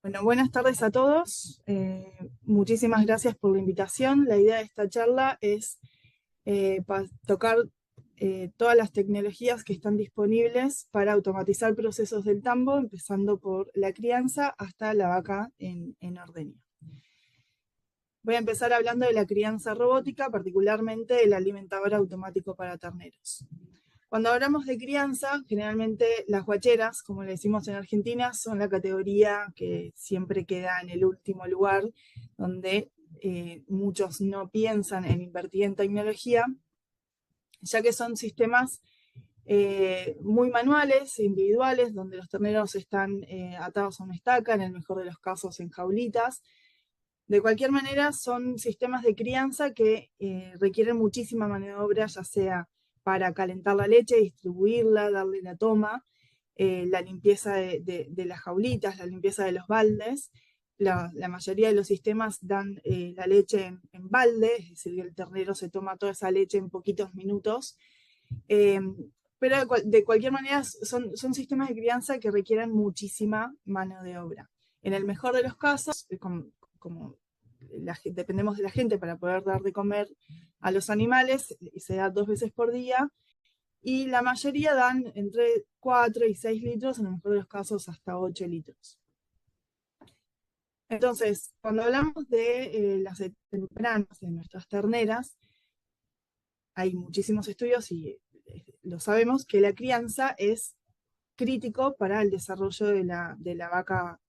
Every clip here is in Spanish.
Bueno, buenas tardes a todos. Muchísimas gracias por la invitación. La idea de esta charla es tocar todas las tecnologías que están disponibles para automatizar procesos del tambo, empezando por la crianza hasta la vaca en ordeño. Voy a empezar hablando de la crianza robótica, particularmente el alimentador automático para terneros. Cuando hablamos de crianza, generalmente las guacheras, como le decimos en Argentina, son la categoría que siempre queda en el último lugar, donde muchos no piensan en invertir en tecnología, ya que son sistemas muy manuales, individuales, donde los terneros están atados a una estaca, en el mejor de los casos en jaulitas. De cualquier manera, son sistemas de crianza que requieren muchísima mano de obra, ya sea para calentar la leche, distribuirla, darle la toma, la limpieza de las jaulitas, la limpieza de los baldes. La mayoría de los sistemas dan la leche en balde, es decir, que el ternero se toma toda esa leche en poquitos minutos. Pero de cualquier manera son sistemas de crianza que requieren muchísima mano de obra. En el mejor de los casos, como dependemos de la gente para poder dar de comer a los animales, se da 2 veces por día, y la mayoría dan entre 4 y 6 litros, en el mejor de los casos hasta 8 litros. Entonces, cuando hablamos de las tempranas de nuestras terneras, hay muchísimos estudios y lo sabemos que la crianza es crítico para el desarrollo de la vaca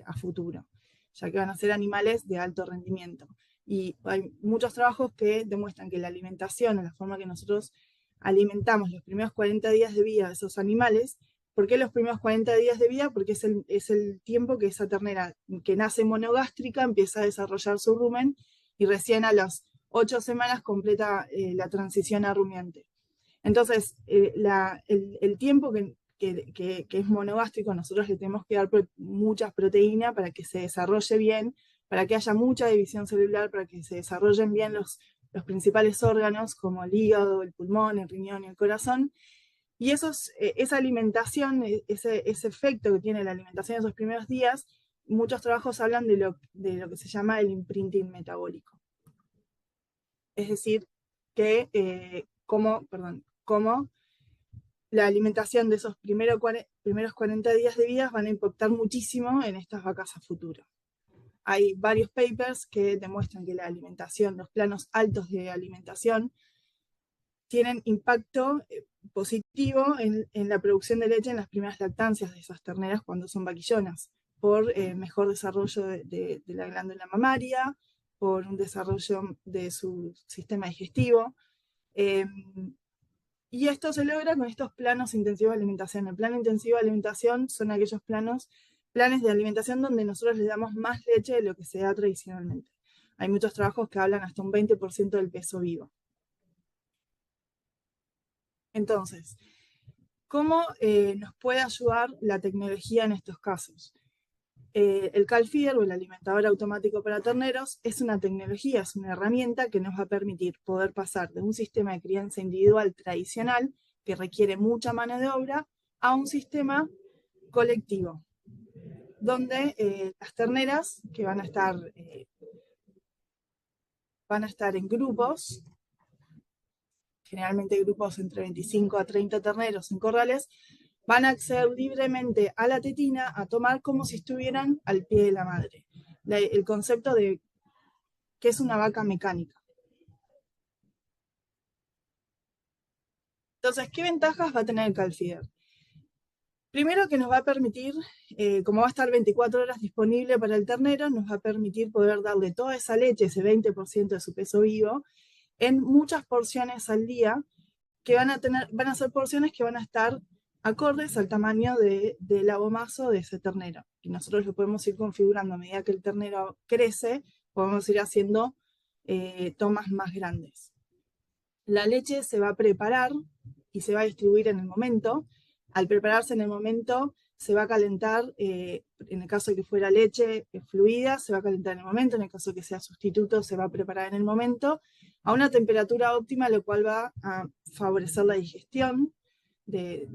a futuro, ya que van a ser animales de alto rendimiento. Y hay muchos trabajos que demuestran que la alimentación, la forma que nosotros alimentamos los primeros 40 días de vida de esos animales. ¿Por qué los primeros 40 días de vida? Porque es el tiempo que esa ternera que nace monogástrica empieza a desarrollar su rumen y recién a las 8 semanas completa la transición a rumiante. Entonces, el tiempo que es monogástrico, nosotros le tenemos que dar muchas proteínas para que se desarrolle bien, para que haya mucha división celular, para que se desarrollen bien los principales órganos como el hígado, el pulmón, el riñón y el corazón. Y esa alimentación, ese efecto que tiene la alimentación en esos primeros días, muchos trabajos hablan de lo que se llama el imprinting metabólico. Es decir, que cómo la alimentación de esos primeros 40 días de vida van a impactar muchísimo en estas vacas a futuro. Hay varios papers que demuestran que la alimentación, los planos altos de alimentación, tienen impacto positivo en la producción de leche en las primeras lactancias de esas terneras cuando son vaquillonas, por mejor desarrollo de la glándula mamaria, por un desarrollo de su sistema digestivo. Y esto se logra con estos planos intensivos de alimentación. El plano intensivo de alimentación son aquellos planes de alimentación donde nosotros le damos más leche de lo que se da tradicionalmente. Hay muchos trabajos que hablan hasta un 20% del peso vivo. Entonces, ¿cómo nos puede ayudar la tecnología en estos casos? El CalFeeder, o el alimentador automático para terneros, es una tecnología, es una herramienta que nos va a permitir poder pasar de un sistema de crianza individual tradicional, que requiere mucha mano de obra, a un sistema colectivo, donde las terneras, que van a estar en grupos, generalmente grupos entre 25 a 30 terneros en corrales, van a acceder libremente a la tetina a tomar como si estuvieran al pie de la madre. El concepto de que es una vaca mecánica. Entonces, ¿qué ventajas va a tener el CalFeeder? Primero, que nos va a permitir, como va a estar 24 horas disponible para el ternero, nos va a permitir poder darle toda esa leche, ese 20% de su peso vivo, en muchas porciones al día, que van a ser porciones que van a estar acordes al tamaño del abomazo de ese ternero. Y nosotros lo podemos ir configurando a medida que el ternero crece, podemos ir haciendo tomas más grandes. La leche se va a preparar y se va a distribuir en el momento. Al prepararse en el momento, se va a calentar, en el caso de que fuera leche fluida, se va a calentar en el momento, en el caso de que sea sustituto, se va a preparar en el momento, a una temperatura óptima, lo cual va a favorecer la digestión de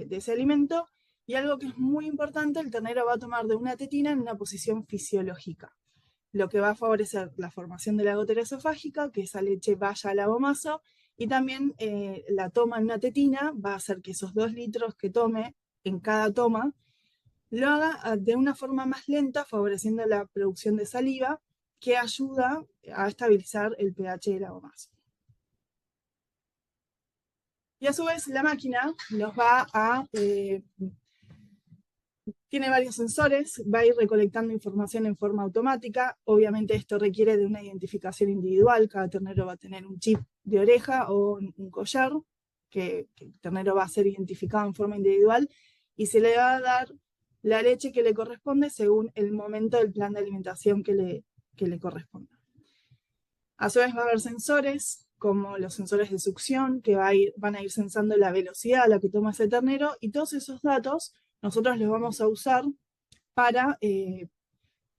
ese alimento, Y algo que es muy importante, el ternero va a tomar de una tetina en una posición fisiológica, lo que va a favorecer la formación de la gotera esofágica, que esa leche vaya al abomazo, y también la toma en una tetina va a hacer que esos 2 litros que tome en cada toma lo haga de una forma más lenta, favoreciendo la producción de saliva, que ayuda a estabilizar el pH del abomazo. Y a su vez la máquina nos va a tiene varios sensores, va a ir recolectando información en forma automática. Obviamente esto requiere de una identificación individual. Cada ternero va a tener un chip de oreja o un collar que el ternero va a ser identificado en forma individual y se le va a dar la leche que le corresponde según el momento del plan de alimentación que le corresponda. A su vez va a haber sensores, como los sensores de succión, que van a ir sensando la velocidad a la que toma ese ternero, y todos esos datos nosotros los vamos a usar para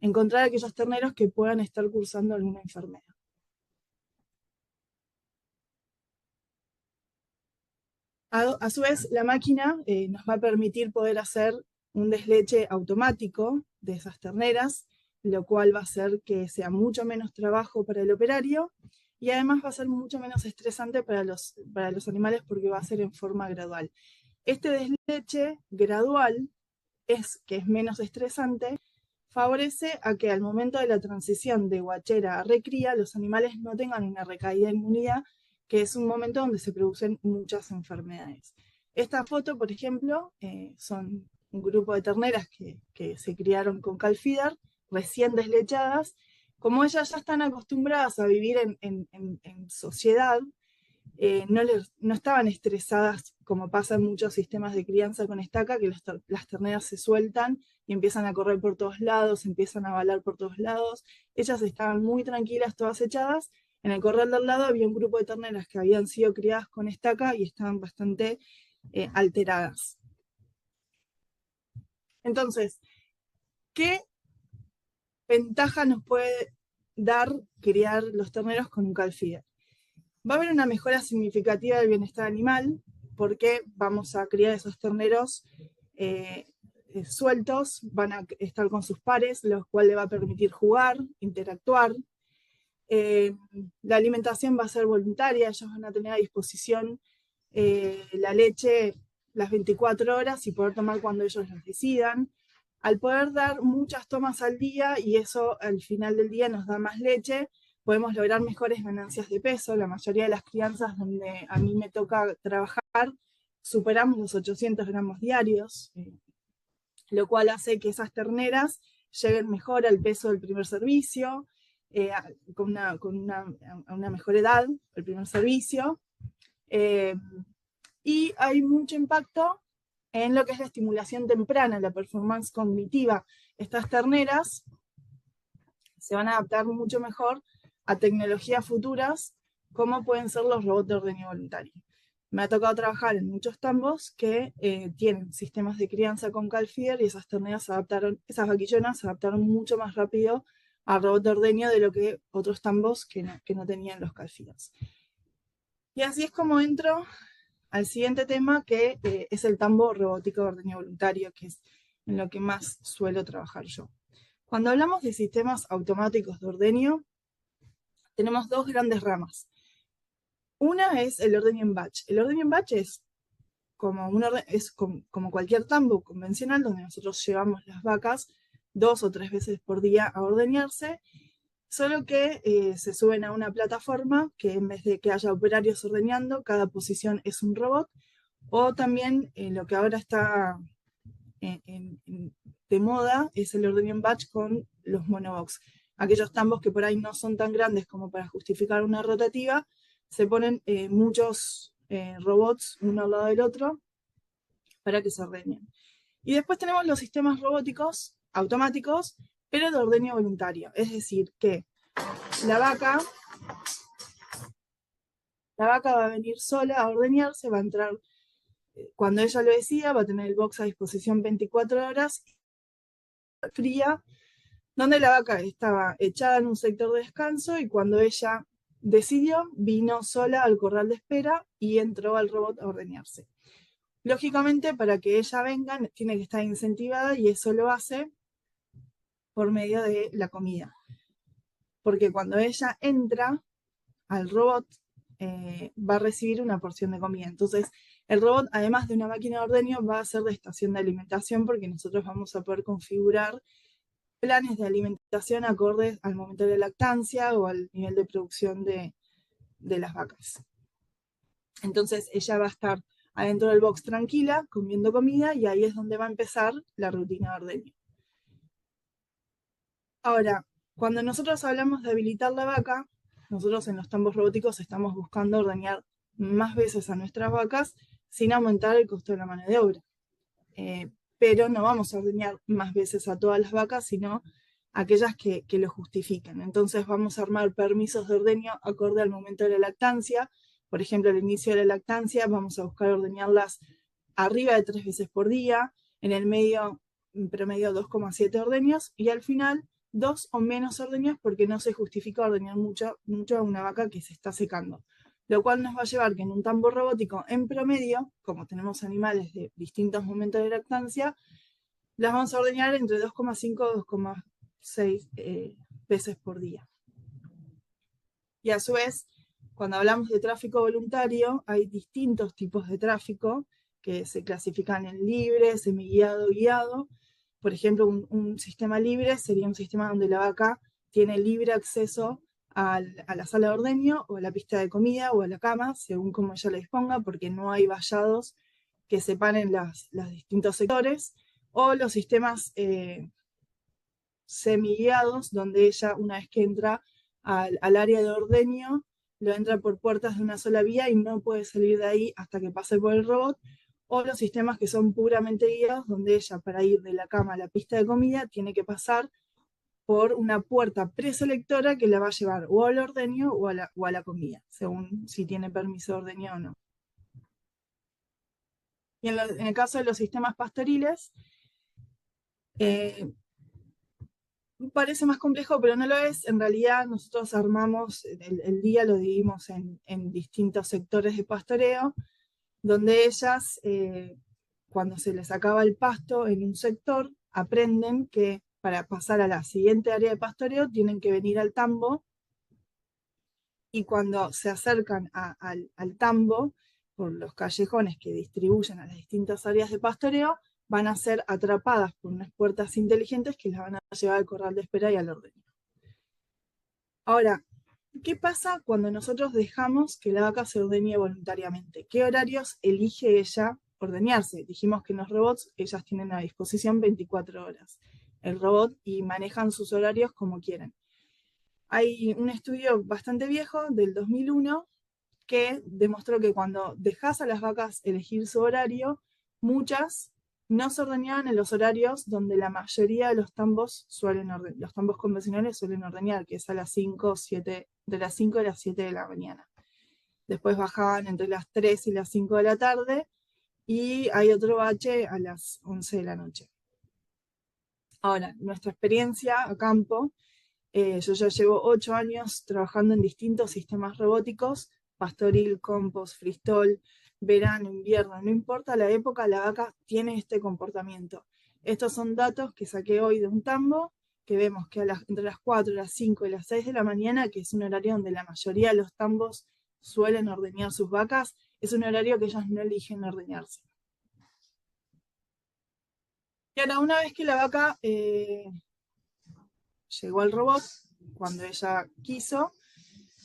encontrar aquellos terneros que puedan estar cursando alguna enfermedad. A su vez, la máquina nos va a permitir poder hacer un desleche automático de esas terneras, lo cual va a hacer que sea mucho menos trabajo para el operario y además va a ser mucho menos estresante para los animales porque va a ser en forma gradual. Este desleche gradual que es menos estresante, favorece a que al momento de la transición de guachera a recría, los animales no tengan una recaída de inmunidad, que es un momento donde se producen muchas enfermedades. Esta foto, por ejemplo, son un grupo de terneras que se criaron con calfidar, recién deslechadas. Como ellas ya están acostumbradas a vivir en sociedad, no estaban estresadas como pasa en muchos sistemas de crianza con estaca, que las terneras se sueltan y empiezan a correr por todos lados, empiezan a balar por todos lados. Ellas estaban muy tranquilas, todas echadas. En el corral del lado había un grupo de terneras que habían sido criadas con estaca y estaban bastante alteradas. Entonces, ¿qué ventaja nos puede dar criar los terneros con un calfeeder? Va a haber una mejora significativa del bienestar animal porque vamos a criar esos terneros sueltos, van a estar con sus pares, lo cual le va a permitir jugar, interactuar. La alimentación va a ser voluntaria, ellos van a tener a disposición la leche las 24 horas y poder tomar cuando ellos lo decidan. Al poder dar muchas tomas al día y eso al final del día nos da más leche, podemos lograr mejores ganancias de peso. La mayoría de las crianzas donde a mí me toca trabajar superamos los 800 gramos diarios, lo cual hace que esas terneras lleguen mejor al peso del primer servicio, con una mejor edad, el primer servicio. Y hay mucho impacto en lo que es la estimulación temprana, la performance cognitiva. Estas terneras se van a adaptar mucho mejor a tecnologías futuras, como pueden ser los robots de ordeño voluntario. Me ha tocado trabajar en muchos tambos que tienen sistemas de crianza con calfeeder y esas terneras esas vaquillonas se adaptaron mucho más rápido al robot de ordeño de lo que otros tambos que no tenían los calfeeders. Y así es como entro al siguiente tema, que es el tambo robótico de ordeño voluntario, que es en lo que más suelo trabajar yo. Cuando hablamos de sistemas automáticos de ordeño, tenemos 2 grandes ramas. Una es el ordeño en batch. El ordeño en batch es como cualquier tambo convencional, donde nosotros llevamos las vacas 2 o 3 veces por día a ordeñarse, solo que se suben a una plataforma que en vez de que haya operarios ordeñando, cada posición es un robot, o también lo que ahora está de moda es el ordeño en batch con los monobox. Aquellos tambos que por ahí no son tan grandes como para justificar una rotativa, se ponen muchos robots uno al lado del otro para que se ordeñen. Y después tenemos los sistemas robóticos automáticos, pero de ordeño voluntario. Es decir, que la vaca va a venir sola a ordeñarse, va a entrar cuando ella lo decida, va a tener el box a disposición 24 horas, fría, donde la vaca estaba echada en un sector de descanso y cuando ella decidió, vino sola al corral de espera y entró al robot a ordeñarse. Lógicamente, para que ella venga, tiene que estar incentivada y eso lo hace por medio de la comida. Porque cuando ella entra al robot, va a recibir una porción de comida. Entonces, el robot, además de una máquina de ordeño, va a ser de estación de alimentación porque nosotros vamos a poder configurar planes de alimentación acordes al momento de la lactancia o al nivel de producción de las vacas. Entonces, ella va a estar adentro del box tranquila, comiendo comida, y ahí es donde va a empezar la rutina de ordeño. Ahora, cuando nosotros hablamos de habilitar la vaca, nosotros en los tambos robóticos estamos buscando ordeñar más veces a nuestras vacas sin aumentar el costo de la mano de obra. Pero no vamos a ordeñar más veces a todas las vacas, sino aquellas que lo justifiquen. Entonces vamos a armar permisos de ordeño acorde al momento de la lactancia. Por ejemplo, al inicio de la lactancia vamos a buscar ordeñarlas arriba de 3 veces por día, en el medio, en promedio 2,7 ordeños, y al final 2 o menos ordeños porque no se justifica ordeñar mucho a una vaca que se está secando. Lo cual nos va a llevar que en un tambo robótico, en promedio, como tenemos animales de distintos momentos de lactancia, las vamos a ordeñar entre 2,5 y 2,6 veces por día. Y a su vez, cuando hablamos de tráfico voluntario, hay distintos tipos de tráfico que se clasifican en libre, semiguiado, guiado. Por ejemplo, un sistema libre sería un sistema donde la vaca tiene libre acceso a la sala de ordeño o a la pista de comida o a la cama, según como ella le disponga, porque no hay vallados que separen los distintos sectores, o los sistemas semiguiados, donde ella, una vez que entra al área de ordeño, lo entra por puertas de una sola vía y no puede salir de ahí hasta que pase por el robot, o los sistemas que son puramente guiados, donde ella, para ir de la cama a la pista de comida, tiene que pasar por una puerta preselectora que la va a llevar o al ordeño o a la comida, según si tiene permiso de ordeño o no. Y en el caso de los sistemas pastoriles, parece más complejo, pero no lo es. En realidad nosotros armamos, el día lo dividimos en distintos sectores de pastoreo, donde ellas, cuando se les acaba el pasto en un sector, aprenden que para pasar a la siguiente área de pastoreo tienen que venir al tambo, y cuando se acercan al tambo, por los callejones que distribuyen a las distintas áreas de pastoreo, van a ser atrapadas por unas puertas inteligentes que las van a llevar al corral de espera y al ordeño. Ahora, ¿qué pasa cuando nosotros dejamos que la vaca se ordeñe voluntariamente? ¿Qué horarios elige ella ordeñarse? Dijimos que en los robots ellas tienen a disposición 24 horas el robot y manejan sus horarios como quieren. Hay un estudio bastante viejo, del 2001, que demostró que cuando dejas a las vacas elegir su horario, muchas no se ordeñaban en los horarios donde la mayoría de los tambos los tambos convencionales suelen ordeñar, que es a las 5, 7, de las 5 a las 7 de la mañana. Después bajaban entre las 3 y las 5 de la tarde, y hay otro bache a las 11 de la noche. Ahora, nuestra experiencia a campo, yo ya llevo 8 años trabajando en distintos sistemas robóticos, pastoril, compost, fristol, verano, invierno, no importa la época, la vaca tiene este comportamiento. Estos son datos que saqué hoy de un tambo, que vemos que entre las 4, las 5 y las 6 de la mañana, que es un horario donde la mayoría de los tambos suelen ordeñar sus vacas, es un horario que ellas no eligen ordeñarse. Y ahora, una vez que la vaca llegó al robot, cuando ella quiso,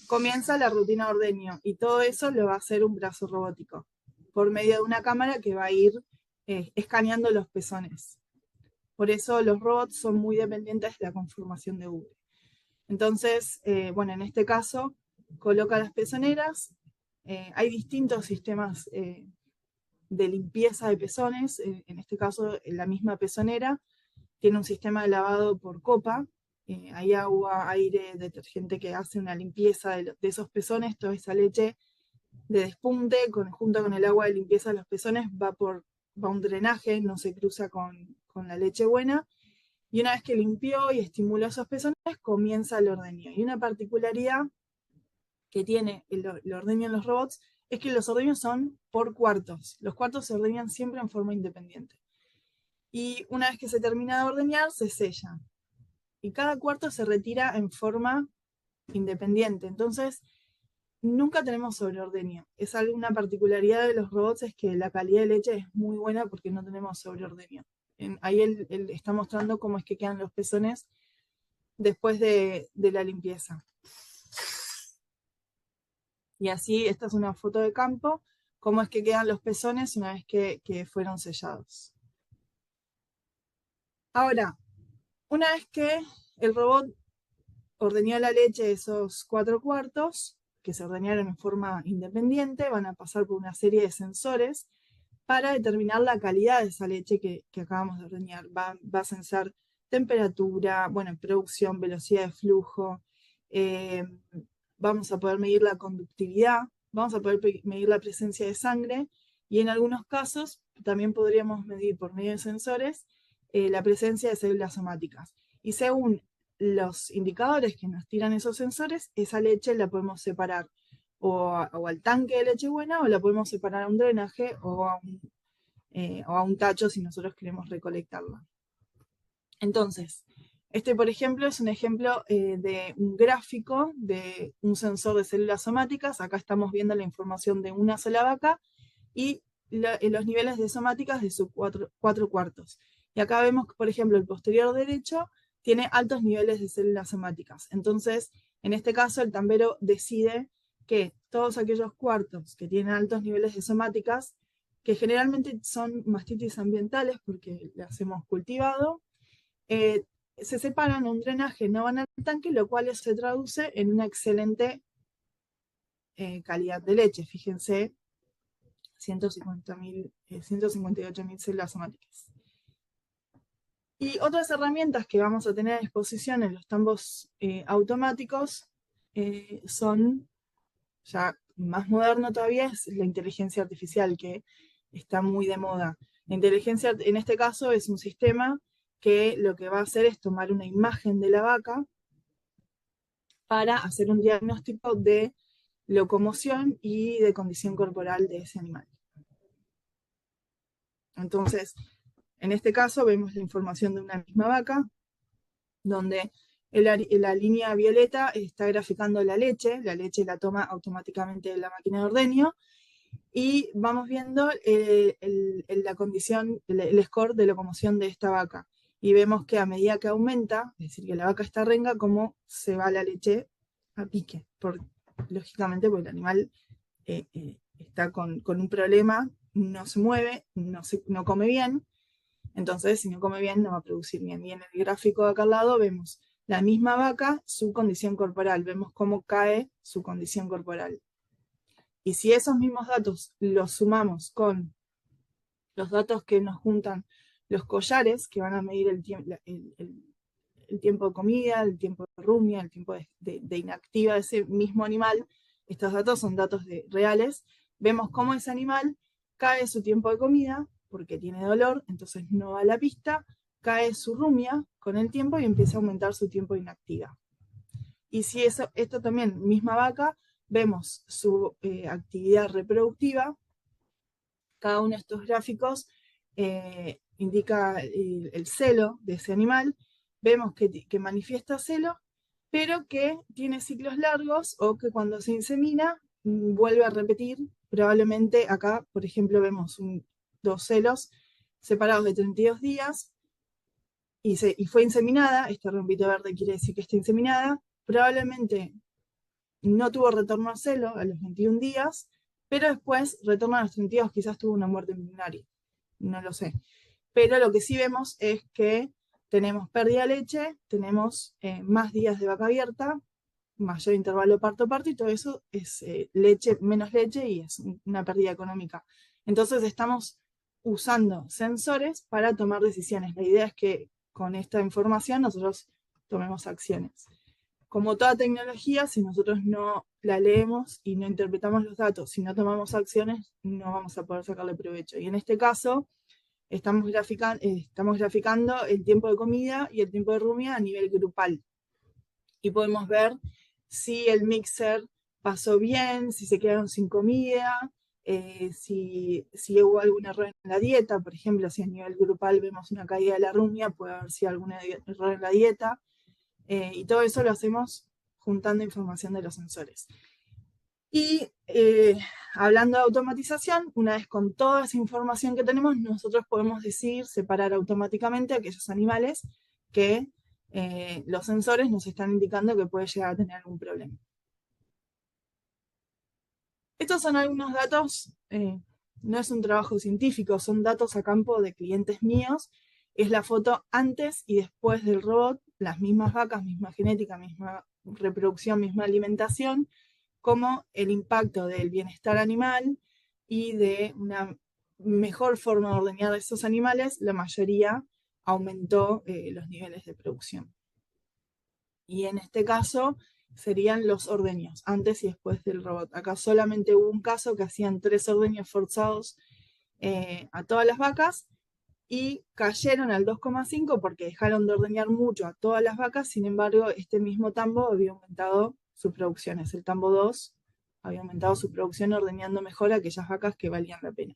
comienza la rutina de ordeño, y todo eso lo va a hacer un brazo robótico por medio de una cámara que va a ir escaneando los pezones. Por eso los robots son muy dependientes de la conformación de ubre. Entonces, bueno, en este caso, coloca las pezoneras. Hay distintos sistemas de limpieza de pezones. En este caso, la misma pezonera tiene un sistema de lavado por copa. Hay agua, aire, detergente que hace una limpieza de esos pezones. Toda esa leche de despunte, junto con el agua de limpieza de los pezones, va a un drenaje, no se cruza con la leche buena. Y una vez que limpió y estimuló esos pezones, comienza el ordeño. Y una particularidad que tiene el ordeño en los robots es que los ordeños son por cuartos. Los cuartos se ordeñan siempre en forma independiente. Y una vez que se termina de ordeñar, se sella. Y cada cuarto se retira en forma independiente. Entonces, nunca tenemos sobreordeño. Es una particularidad de los robots, es que la calidad de leche es muy buena porque no tenemos sobreordeño. Ahí él está mostrando cómo es que quedan los pezones después de la limpieza. Y así, esta es una foto de campo, cómo es que quedan los pezones una vez que fueron sellados. Ahora, una vez que el robot ordeñó la leche de esos 4 cuartos, que se ordeñaron en forma independiente, van a pasar por una serie de sensores para determinar la calidad de esa leche que acabamos de ordeñar. Va a sensar temperatura, bueno, producción, velocidad de flujo, vamos a poder medir la conductividad, vamos a poder medir la presencia de sangre y en algunos casos también podríamos medir por medio de sensores la presencia de células somáticas. Y según los indicadores que nos tiran esos sensores, esa leche la podemos separar o al tanque de leche buena o la podemos separar a un drenaje o a un tacho si nosotros queremos recolectarla. Entonces, este, por ejemplo, es un ejemplo de un gráfico de un sensor de células somáticas. Acá estamos viendo la información de una sola vaca y los niveles de somáticas de sus 4 cuartos. Y acá vemos que, por ejemplo, el posterior derecho tiene altos niveles de células somáticas. Entonces, en este caso, el tambero decide que todos aquellos cuartos que tienen altos niveles de somáticas, que generalmente son mastitis ambientales porque las hemos cultivado, se separan a un drenaje, no van al tanque, lo cual se traduce en una excelente calidad de leche. Fíjense, 158.000 células somáticas. Y otras herramientas que vamos a tener a disposición en los tambos automáticos son, ya más moderno todavía, es la inteligencia artificial, que está muy de moda. La inteligencia, en este caso, es un sistema que lo que va a hacer es tomar una imagen de la vaca para hacer un diagnóstico de locomoción y de condición corporal de ese animal. Entonces, en este caso vemos la información de una misma vaca, donde la línea violeta está graficando la leche la toma automáticamente de la máquina de ordeño, y vamos viendo la condición, el score de locomoción de esta vaca. Y vemos que a medida que aumenta, es decir, que la vaca está renga, cómo se va la leche a pique. Lógicamente, porque el animal está con un problema, no se mueve, no come bien. Entonces, si no come bien, no va a producir bien. Y en el gráfico de acá al lado vemos la misma vaca, su condición corporal. Vemos cómo cae su condición corporal. Y si esos mismos datos los sumamos con los datos que nos juntan los collares, que van a medir el tiempo de comida, el tiempo de rumia, el tiempo de inactiva de ese mismo animal, estos datos son datos reales, vemos cómo ese animal cae su tiempo de comida, porque tiene dolor, entonces no va a la pista, cae su rumia con el tiempo y empieza a aumentar su tiempo de inactiva. Y si esto también, misma vaca, vemos su actividad reproductiva. Cada uno de estos gráficos indica el celo de ese animal. Vemos que manifiesta celo, pero que tiene ciclos largos o que cuando se insemina vuelve a repetir. Probablemente acá, por ejemplo, vemos 2 celos separados de 32 días y fue inseminada. Este rompito verde quiere decir que está inseminada. Probablemente no tuvo retorno al celo a los 21 días, pero después retorno a los 32, quizás tuvo una muerte embrionaria, no lo sé. Pero lo que sí vemos es que tenemos pérdida de leche, tenemos más días de vaca abierta, mayor intervalo parto-parto, y todo eso es leche, menos leche, y es una pérdida económica. Entonces estamos usando sensores para tomar decisiones. La idea es que con esta información nosotros tomemos acciones. Como toda tecnología, si nosotros no la leemos y no interpretamos los datos, si no tomamos acciones, no vamos a poder sacarle provecho. Y en este caso, estamos graficando el tiempo de comida y el tiempo de rumia a nivel grupal. Y podemos ver si el mixer pasó bien, si se quedaron sin comida, si hubo algún error en la dieta, por ejemplo, si a nivel grupal vemos una caída de la rumia, puede haber sido algún error en la dieta, y todo eso lo hacemos juntando información de los sensores. Y hablando de automatización, una vez con toda esa información que tenemos, nosotros podemos decidir separar automáticamente aquellos animales que los sensores nos están indicando que puede llegar a tener algún problema. Estos son algunos datos, no es un trabajo científico, son datos a campo de clientes míos. Es la foto antes y después del robot, las mismas vacas, misma genética, misma reproducción, misma alimentación, como el impacto del bienestar animal y de una mejor forma de ordeñar a esos animales, la mayoría aumentó los niveles de producción. Y en este caso serían los ordeños, antes y después del robot. Acá solamente hubo un caso que hacían 3 ordeños forzados a todas las vacas y cayeron al 2,5 porque dejaron de ordeñar mucho a todas las vacas. Sin embargo, este mismo tambo había aumentado sus producciones. El tambo 2 había aumentado su producción ordeñando mejor a aquellas vacas que valían la pena.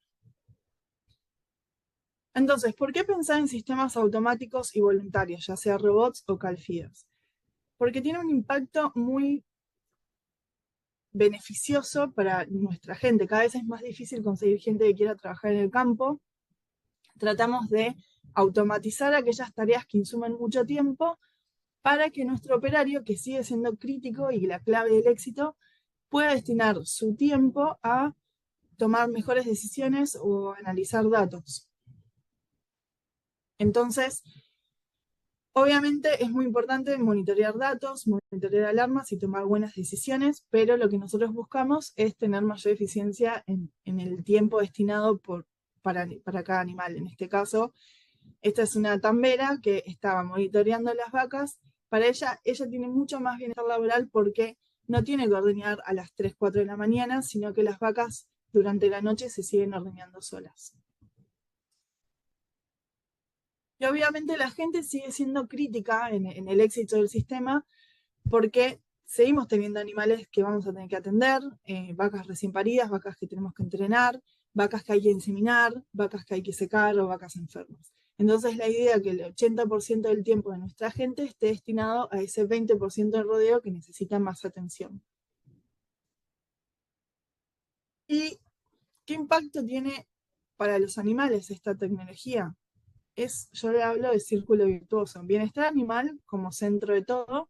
Entonces, ¿por qué pensar en sistemas automáticos y voluntarios, ya sea robots o calfidos? Porque tiene un impacto muy beneficioso para nuestra gente. Cada vez es más difícil conseguir gente que quiera trabajar en el campo. Tratamos de automatizar aquellas tareas que insumen mucho tiempo para que nuestro operario, que sigue siendo crítico y la clave del éxito, pueda destinar su tiempo a tomar mejores decisiones o analizar datos. Entonces, obviamente es muy importante monitorear datos, monitorear alarmas y tomar buenas decisiones, pero lo que nosotros buscamos es tener mayor eficiencia en el tiempo destinado para cada animal. En este caso, esta es una tambera que estaba monitoreando las vacas. Para ella tiene mucho más bienestar laboral porque no tiene que ordeñar a las 3, 4 de la mañana, sino que las vacas durante la noche se siguen ordeñando solas. Y obviamente la gente sigue siendo crítica en el éxito del sistema porque seguimos teniendo animales que vamos a tener que atender, vacas recién paridas, vacas que tenemos que entrenar, vacas que hay que inseminar, vacas que hay que secar o vacas enfermas. Entonces la idea es que el 80% del tiempo de nuestra gente esté destinado a ese 20% del rodeo que necesita más atención. ¿Y qué impacto tiene para los animales esta tecnología? Yo le hablo de círculo virtuoso. Bienestar animal como centro de todo.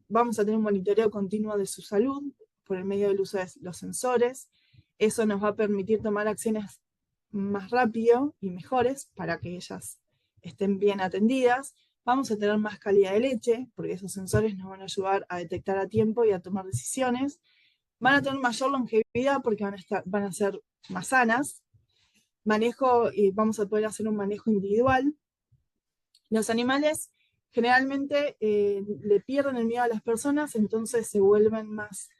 Vamos a tener un monitoreo continuo de su salud por el medio del uso de los sensores. Eso nos va a permitir tomar acciones más rápido y mejores para que ellas estén bien atendidas. Vamos a tener más calidad de leche, porque esos sensores nos van a ayudar a detectar a tiempo y a tomar decisiones. Van a tener mayor longevidad porque van a ser más sanas. Vamos a poder hacer un manejo individual. Los animales generalmente le pierden el miedo a las personas, entonces se vuelven más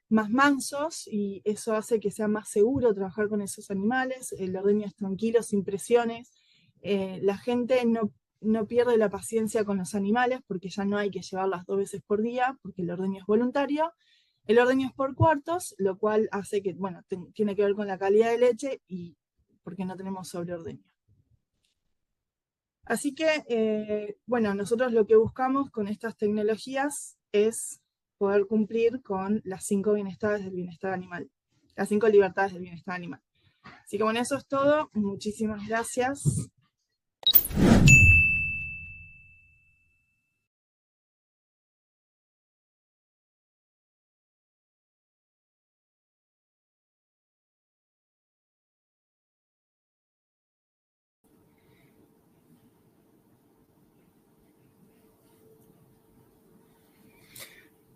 mansos y eso hace que sea más seguro trabajar con esos animales. El ordeño es tranquilo, sin presiones. La gente no pierde la paciencia con los animales porque ya no hay que llevarlas 2 veces por día porque el ordeño es voluntario. El ordeño es por cuartos, lo cual hace que, bueno, tiene que ver con la calidad de leche y porque no tenemos sobreordeño. Así que, bueno, nosotros lo que buscamos con estas tecnologías es poder cumplir con las 5 bienestares del bienestar animal, las 5 libertades del bienestar animal. Así que bueno, eso es todo. Muchísimas gracias.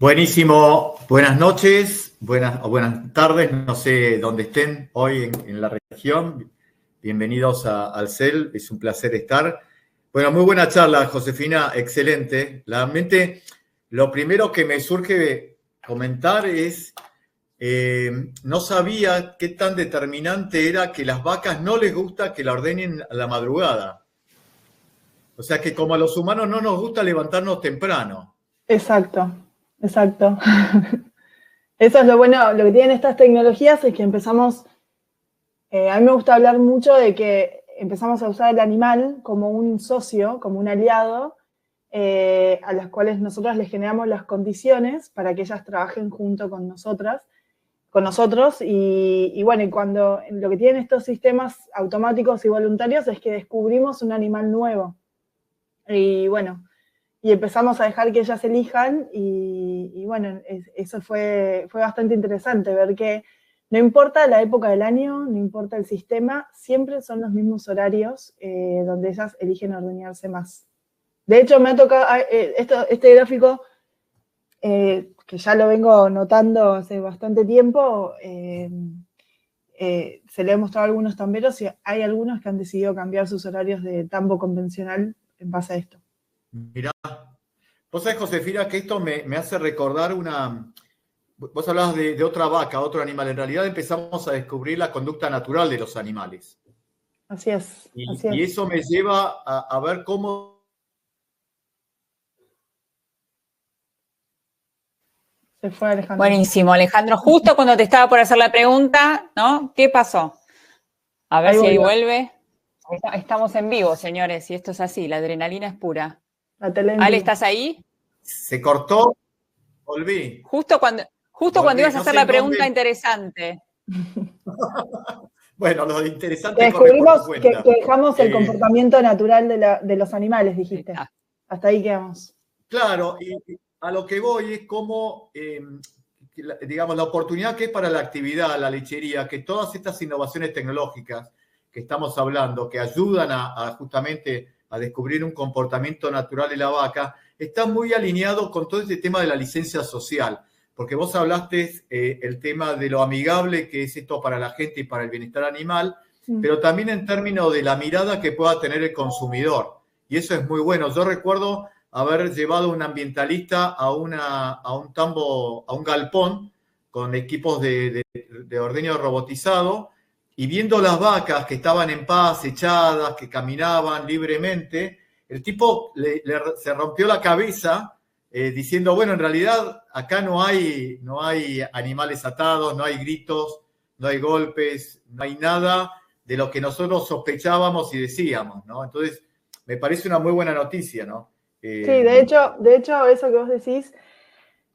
Buenísimo, buenas noches, buenas tardes, no sé dónde estén hoy en la región. Bienvenidos al CEL, es un placer estar. Bueno, muy buena charla, Josefina, excelente. Realmente, lo primero que me surge comentar es, no sabía qué tan determinante era que las vacas no les gusta que la ordeñen a la madrugada. O sea que como a los humanos no nos gusta levantarnos temprano. Exacto. Exacto. Eso es lo bueno, lo que tienen estas tecnologías es que empezamos, a mí me gusta hablar mucho de que empezamos a usar el animal como un socio, como un aliado, a las cuales nosotros les generamos las condiciones para que ellas trabajen junto con nosotros, y bueno, y cuando lo que tienen estos sistemas automáticos y voluntarios es que descubrimos un animal nuevo. Y bueno, y empezamos a dejar que ellas elijan y bueno, eso fue bastante interesante, ver que no importa la época del año, no importa el sistema, siempre son los mismos horarios donde ellas eligen ordeñarse más. De hecho, me ha tocado, este gráfico, que ya lo vengo notando hace bastante tiempo, se le he mostrado a algunos tamberos y hay algunos que han decidido cambiar sus horarios de tambo convencional en base a esto. Mirá, vos sabés, Josefina, que esto me hace recordar vos hablabas de otra vaca, otro animal. En realidad empezamos a descubrir la conducta natural de los animales. Así es. Y eso me lleva a ver cómo... Se fue Alejandro. Buenísimo, Alejandro. Justo cuando te estaba por hacer la pregunta, ¿no? ¿Qué pasó? A ver si ahí vuelve. Estamos en vivo, señores, y esto es así, la adrenalina es pura. Ale, ¿estás ahí? Se cortó, volví. Justo cuando ibas a hacer la pregunta interesante. Bueno, lo interesante descubrimos que dejamos el comportamiento natural de los animales, dijiste. Hasta ahí quedamos. Claro, y a lo que voy es como, digamos, la oportunidad que es para la actividad, la lechería, que todas estas innovaciones tecnológicas que estamos hablando, que ayudan justamente a descubrir un comportamiento natural de la vaca, están muy alineados con todo este tema de la licencia social. Porque vos hablaste el tema de lo amigable que es esto para la gente y para el bienestar animal, pero también en términos de la mirada que pueda tener el consumidor. Y eso es muy bueno. Yo recuerdo haber llevado a un ambientalista a un tambo, a un galpón con equipos de ordeño robotizado y viendo las vacas que estaban en paz, echadas, que caminaban libremente, el tipo se rompió la cabeza diciendo, bueno, en realidad acá no hay animales atados, no hay gritos, no hay golpes, no hay nada de lo que nosotros sospechábamos y decíamos, ¿no? Entonces, me parece una muy buena noticia, ¿no? Sí, de hecho, eso que vos decís,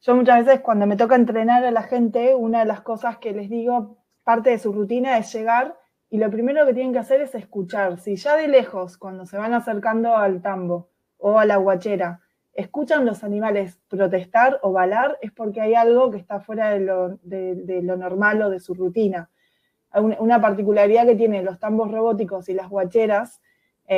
yo muchas veces cuando me toca entrenar a la gente, una de las cosas que les digo, parte de su rutina es llegar y lo primero que tienen que hacer es escuchar. Si ya de lejos, cuando se van acercando al tambo o a la guachera, escuchan los animales protestar o balar, es porque hay algo que está fuera de lo normal o de su rutina. Una particularidad que tienen los tambos robóticos y las guacheras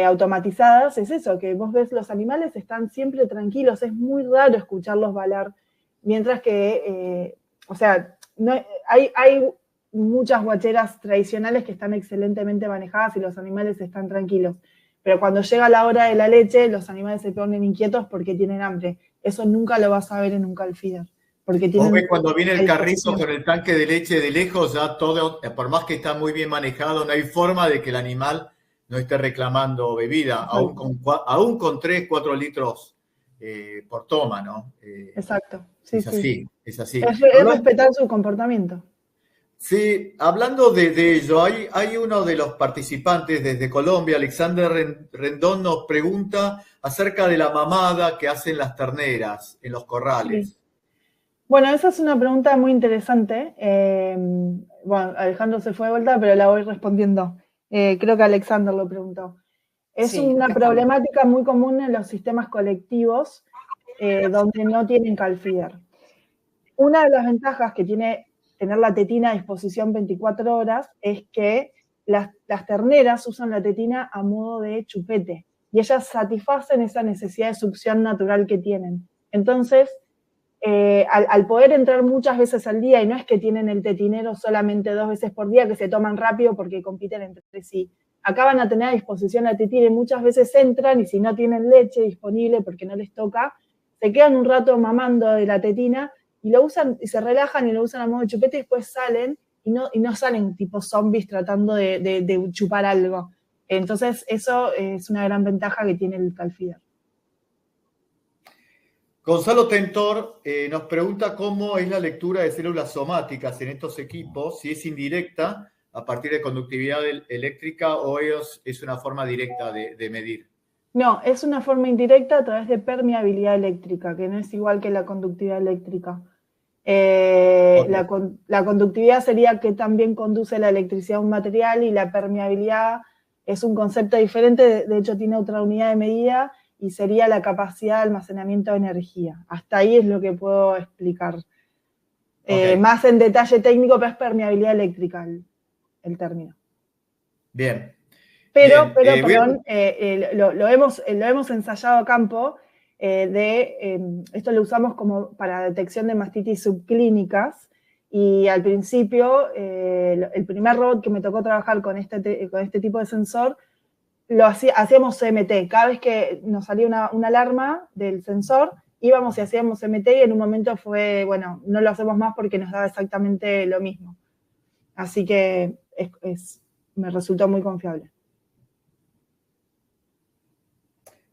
automatizadas es eso, que vos ves los animales están siempre tranquilos, es muy raro escucharlos balar, mientras que, hay muchas guacheras tradicionales que están excelentemente manejadas y los animales están tranquilos, pero cuando llega la hora de la leche, los animales se ponen inquietos porque tienen hambre. Eso nunca lo vas a ver en un calf feeder. Porque vos ves cuando viene el carrito con el tanque de leche de lejos, ya todo, por más que está muy bien manejado, no hay forma de que el animal no esté reclamando bebida, aún con 3, 4 litros por toma, ¿no? Exacto. Sí, es así, es así. Es respetar su comportamiento. Sí, hablando de ello, hay uno de los participantes desde Colombia, Alexander Rendón, nos pregunta acerca de la mamada que hacen las terneras en los corrales. Sí. Bueno, esa es una pregunta muy interesante. Bueno, Alejandro se fue de vuelta, pero la voy respondiendo. Creo que Alexander lo preguntó. Es una problemática muy común en los sistemas colectivos donde no tienen calf feeder. Una de las ventajas que tiene tener la tetina a disposición 24 horas es que las terneras usan la tetina a modo de chupete y ellas satisfacen esa necesidad de succión natural que tienen. Entonces, al poder entrar muchas veces al día, y no es que tienen el tetinero solamente 2 veces por día que se toman rápido porque compiten entre sí, acá van a tener a disposición la tetina y muchas veces entran y si no tienen leche disponible porque no les toca, se quedan un rato mamando de la tetina y lo usan y se relajan y lo usan a modo de chupete y después salen y no salen tipo zombies tratando de chupar algo. Entonces eso es una gran ventaja que tiene el calf feeder. Gonzalo Tentor nos pregunta cómo es la lectura de células somáticas en estos equipos, si es indirecta a partir de conductividad eléctrica o es una forma directa de medir. No, es una forma indirecta a través de permeabilidad eléctrica, que no es igual que la conductividad eléctrica. Okay. La conductividad sería que también conduce la electricidad a un material, y la permeabilidad es un concepto diferente, de hecho tiene otra unidad de medida, y sería la capacidad de almacenamiento de energía. Hasta ahí es lo que puedo explicar. Okay. Más en detalle técnico, pero es permeabilidad eléctrica el término. Bien. Pero perdón, lo hemos ensayado a campo, esto lo usamos como para detección de mastitis subclínicas, y al principio, el primer robot que me tocó trabajar con este tipo de sensor, hacíamos CMT. Cada vez que nos salía una alarma del sensor, íbamos y hacíamos CMT, y en un momento fue, bueno, no lo hacemos más porque nos daba exactamente lo mismo. Así que me resultó muy confiable.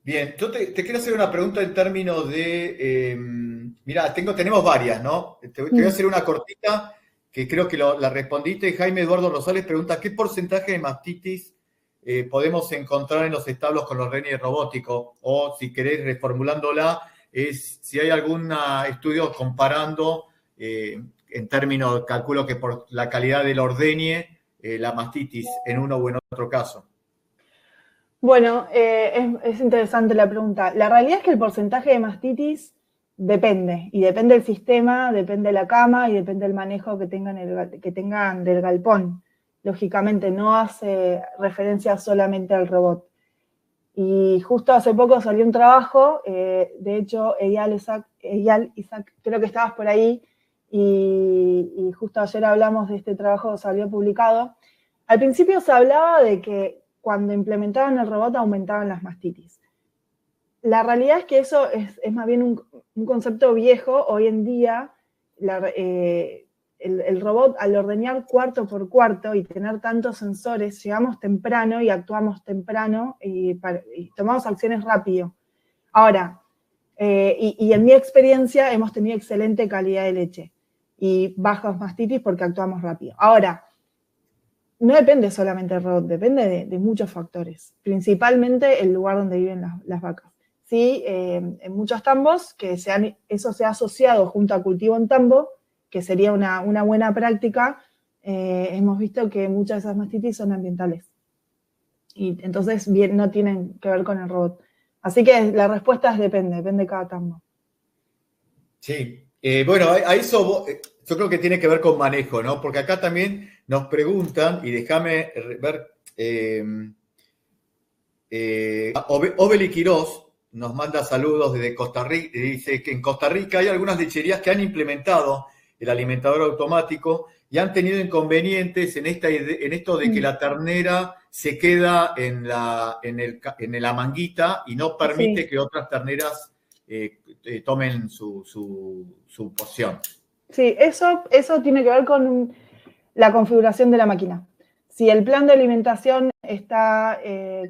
Bien, yo te quiero hacer una pregunta en términos de, mirá, tenemos varias, ¿no? Te voy a hacer una cortita que creo que la respondiste. Jaime Eduardo Rosales pregunta, ¿qué porcentaje de mastitis podemos encontrar en los establos con los RNI robóticos? O, si querés, reformulándola, es si hay algún estudio comparando, en términos, calculo que por la calidad del ordeñe, la mastitis en uno o en otro caso. Bueno, es interesante la pregunta. La realidad es que el porcentaje de mastitis depende, y depende del sistema, depende de la cama y depende del manejo que tengan del galpón. Lógicamente, no hace referencia solamente al robot. Y justo hace poco salió un trabajo, de hecho, Eyal Isaac, creo que estabas por ahí, y justo ayer hablamos de este trabajo, salió publicado. Al principio se hablaba de que cuando implementaban el robot aumentaban las mastitis. La realidad es que eso es más bien un concepto viejo. Hoy en día, el robot, al ordeñar cuarto por cuarto y tener tantos sensores, llegamos temprano y actuamos temprano y tomamos acciones rápido. Ahora, y en mi experiencia hemos tenido excelente calidad de leche y bajas mastitis porque actuamos rápido. Ahora, no depende solamente del robot, depende de muchos factores, principalmente el lugar donde viven las vacas. Sí, en muchos tambos, eso se ha asociado junto a cultivo en tambo, que sería una buena práctica, hemos visto que muchas de esas mastitis son ambientales. Y entonces bien, no tienen que ver con el robot. Así que la respuesta es depende de cada tambo. Sí, bueno, a eso yo creo que tiene que ver con manejo, ¿no? Porque acá también nos preguntan, y déjame ver, Obeli Quirós nos manda saludos desde Costa Rica, y dice que en Costa Rica hay algunas lecherías que han implementado el alimentador automático y han tenido inconvenientes en esto de que la ternera se queda en la manguita y no permite que otras terneras tomen su porción. Sí, eso tiene que ver con la configuración de la máquina. Si el plan de alimentación está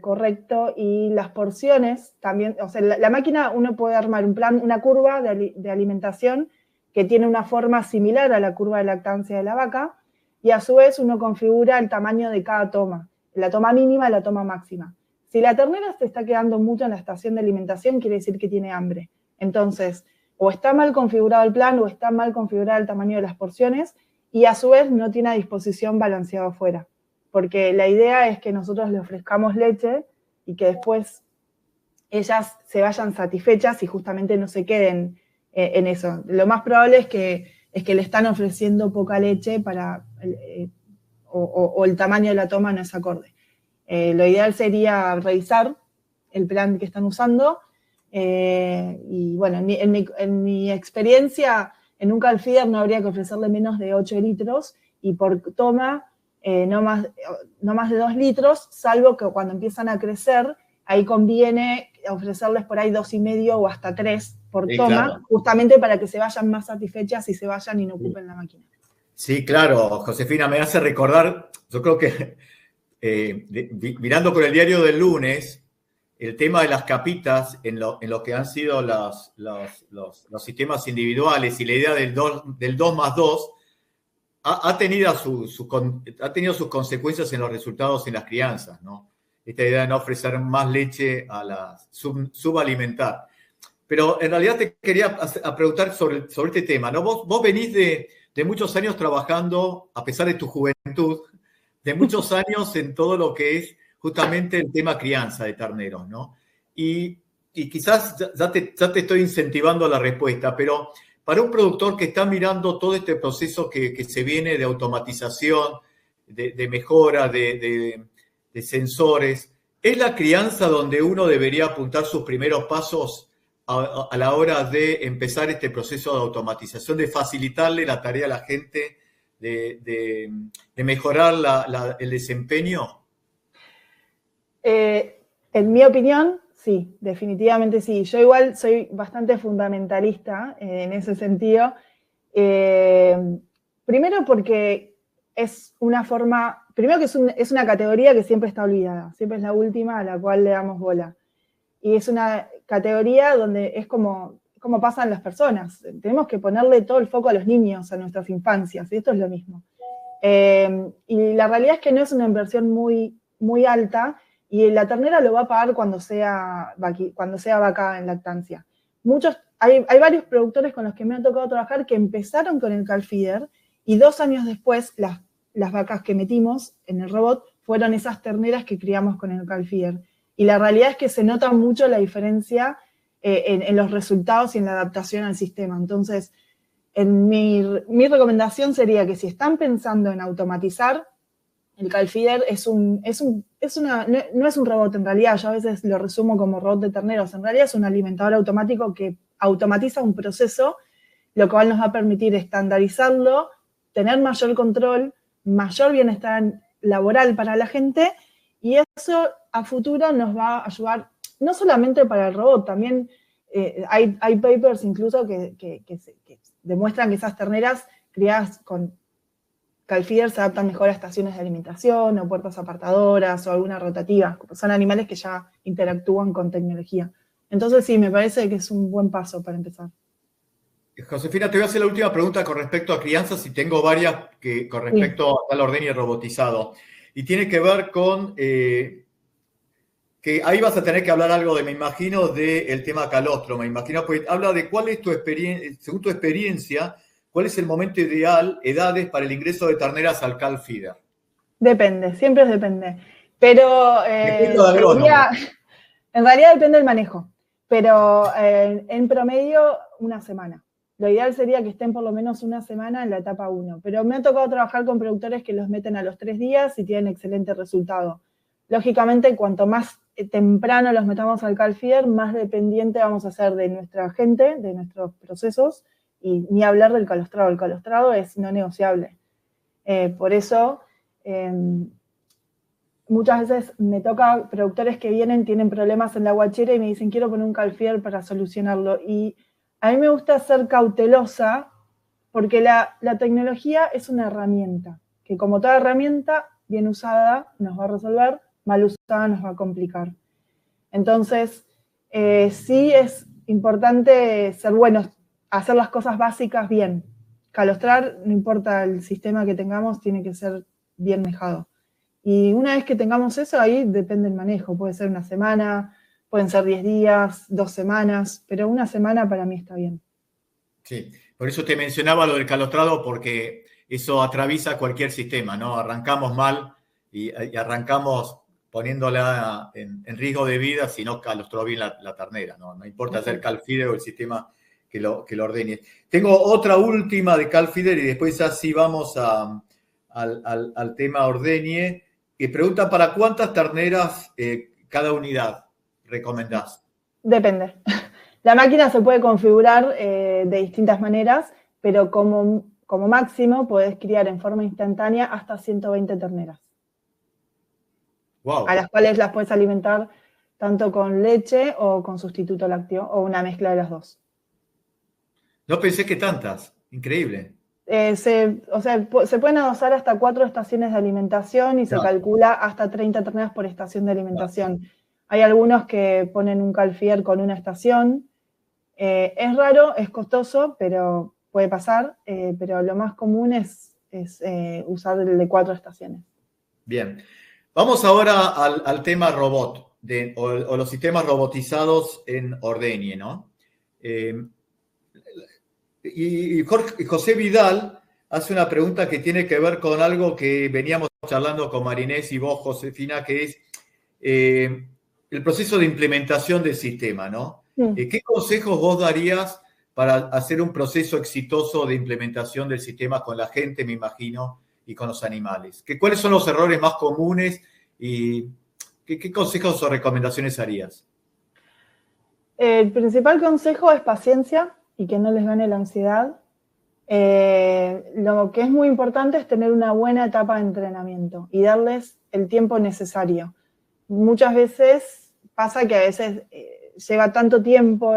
correcto y las porciones también, o sea, la máquina, uno puede armar una curva de alimentación que tiene una forma similar a la curva de lactancia de la vaca, y a su vez uno configura el tamaño de cada toma, la toma mínima y la toma máxima. Si la ternera se está quedando mucho en la estación de alimentación, quiere decir que tiene hambre. Entonces, o está mal configurado el plan o está mal configurado el tamaño de las porciones, y a su vez no tiene a disposición balanceado afuera. Porque la idea es que nosotros le ofrezcamos leche y que después ellas se vayan satisfechas y justamente no se queden en eso. Lo más probable es que le están ofreciendo poca leche o el tamaño de la toma no es acorde. Lo ideal sería revisar el plan que están usando. Y bueno, en mi experiencia, en un calf feeder no habría que ofrecerle menos de 8 litros y por toma no más de 2 litros, salvo que cuando empiezan a crecer, ahí conviene ofrecerles por ahí 2,5 o hasta 3 por toma, claro, justamente para que se vayan más satisfechas y se vayan y no ocupen la máquina. Sí, claro, Josefina, me hace recordar, yo creo que mirando por el diario del lunes, el tema de las capitas en lo que han sido los sistemas individuales y la idea del 2 más 2 ha tenido sus consecuencias en los resultados en las crianzas, ¿no? Esta idea de no ofrecer más leche a la subalimentar. Pero en realidad te quería preguntar sobre este tema, ¿no? Vos venís de muchos años trabajando, a pesar de tu juventud, de muchos años en todo lo que es justamente el tema crianza de terneros, ¿no? Y quizás ya te estoy incentivando la respuesta, pero para un productor que está mirando todo este proceso que se viene de automatización, de mejora, de sensores, ¿es la crianza donde uno debería apuntar sus primeros pasos a la hora de empezar este proceso de automatización, de facilitarle la tarea a la gente, de mejorar el desempeño? En mi opinión, sí, definitivamente sí. Yo igual soy bastante fundamentalista en ese sentido. Primero porque es una forma, primero que es una categoría que siempre está olvidada, siempre es la última a la cual le damos bola. Y es una categoría donde es como pasan las personas. Tenemos que ponerle todo el foco a los niños, a nuestras infancias, y esto es lo mismo. Y la realidad es que no es una inversión muy, muy alta, y la ternera lo va a pagar cuando sea vaca en lactancia. Hay varios productores con los que me ha tocado trabajar que empezaron con el calf feeder y 2 años después las vacas que metimos en el robot fueron esas terneras que criamos con el calf feeder. Y la realidad es que se nota mucho la diferencia en los resultados y en la adaptación al sistema. Entonces, mi recomendación sería que si están pensando en automatizar, el calf feeder no es un robot en realidad, yo a veces lo resumo como robot de terneros, en realidad es un alimentador automático que automatiza un proceso, lo cual nos va a permitir estandarizarlo, tener mayor control, mayor bienestar laboral para la gente, y eso a futuro nos va a ayudar no solamente para el robot, también hay papers incluso que demuestran que esas terneras criadas con calf feeder se adaptan mejor a estaciones de alimentación o puertas apartadoras o alguna rotativa. Son animales que ya interactúan con tecnología. Entonces sí, me parece que es un buen paso para empezar. Josefina, te voy a hacer la última pregunta con respecto a crianzas y tengo varias con respecto al ordeño robotizado. Y tiene que ver con que ahí vas a tener que hablar algo me imagino, del tema calostro, me imagino, pues habla de cuál es tu experiencia, según tu experiencia, cuál es el momento ideal, edades para el ingreso de terneras al calf feeder. Depende, siempre depende. Pero en realidad depende del manejo. Pero en promedio, una semana. Lo ideal sería que estén por lo menos una semana en la etapa 1. Pero me ha tocado trabajar con productores que los meten a los 3 días y tienen excelente resultado. Lógicamente, cuanto más temprano los metamos al calf feeder, más dependiente vamos a ser de nuestra gente, de nuestros procesos, y ni hablar del calostrado. El calostrado es no negociable. Por eso, muchas veces me toca productores que tienen problemas en la guachera y me dicen, quiero poner un calf feeder para solucionarlo. Y a mí me gusta ser cautelosa porque la tecnología es una herramienta, que como toda herramienta, bien usada nos va a resolver, mal usada nos va a complicar. Entonces, sí es importante ser buenos, hacer las cosas básicas bien. Calostrar, no importa el sistema que tengamos, tiene que ser bien manejado. Y una vez que tengamos eso, ahí depende el manejo. Puede ser una semana, pueden ser 10 días, 2 semanas, pero una semana para mí está bien. Sí, por eso te mencionaba lo del calostrado, porque eso atraviesa cualquier sistema, ¿no? Arrancamos mal y arrancamos poniéndola en riesgo de vida si no calostró bien la ternera, ¿no? No importa hacer calf feeder o el sistema que lo ordeñe. Tengo otra última de calf feeder y después así vamos al tema ordeñe. Que pregunta, ¿para cuántas terneras cada unidad recomendás? Depende. La máquina se puede configurar de distintas maneras, pero como máximo podés criar en forma instantánea hasta 120 terneras. Wow. A las cuales las puedes alimentar tanto con leche o con sustituto lácteo o una mezcla de las dos. No pensé que tantas. Increíble. Se pueden adosar hasta 4 estaciones de alimentación y se calcula hasta 30 terneras por estación de alimentación. Hay algunos que ponen un calfier con una estación. Es raro, es costoso, pero puede pasar. Pero lo más común es usar el de 4 estaciones. Bien. Vamos ahora al tema robot o los sistemas robotizados en ordeñe, ¿no? Y José Vidal hace una pregunta que tiene que ver con algo que veníamos charlando con Marinés y vos, Josefina, que es el proceso de implementación del sistema, ¿no? ¿Qué consejos vos darías para hacer un proceso exitoso de implementación del sistema con la gente, me imagino, y con los animales? ¿Cuáles son los errores más comunes y qué consejos o recomendaciones harías? El principal consejo es paciencia y que no les gane la ansiedad. Lo que es muy importante es tener una buena etapa de entrenamiento y darles el tiempo necesario. Muchas veces pasa que a veces lleva tanto tiempo.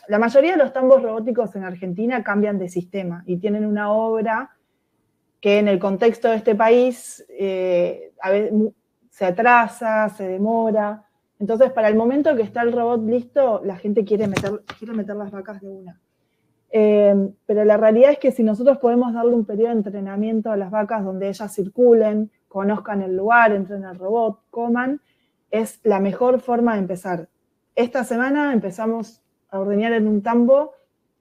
La mayoría de los tambos robóticos en Argentina cambian de sistema y tienen una obra que en el contexto de este país a veces se atrasa, se demora. Entonces, para el momento que está el robot listo, la gente quiere meter las vacas de una. Pero la realidad es que si nosotros podemos darle un periodo de entrenamiento a las vacas donde ellas circulen, conozcan el lugar, entren al robot, coman, es la mejor forma de empezar. Esta semana empezamos a ordeñar en un tambo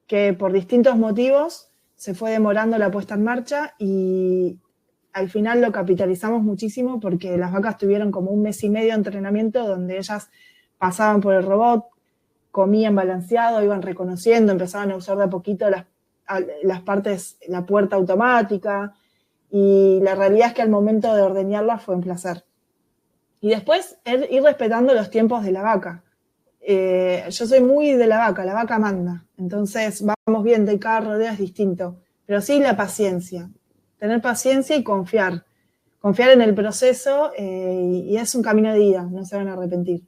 que por distintos motivos se fue demorando la puesta en marcha y al final lo capitalizamos muchísimo porque las vacas tuvieron como 1 mes y medio de entrenamiento donde ellas pasaban por el robot, comían balanceado, iban reconociendo, empezaban a usar de a poquito las partes, la puerta automática, y la realidad es que al momento de ordeñarla fue un placer. Y después ir respetando los tiempos de la vaca. Yo soy muy de la vaca manda, entonces vamos bien, de cada rodeo es distinto, pero sí la paciencia, tener paciencia y confiar en el proceso, y es un camino de ida, no se van a arrepentir.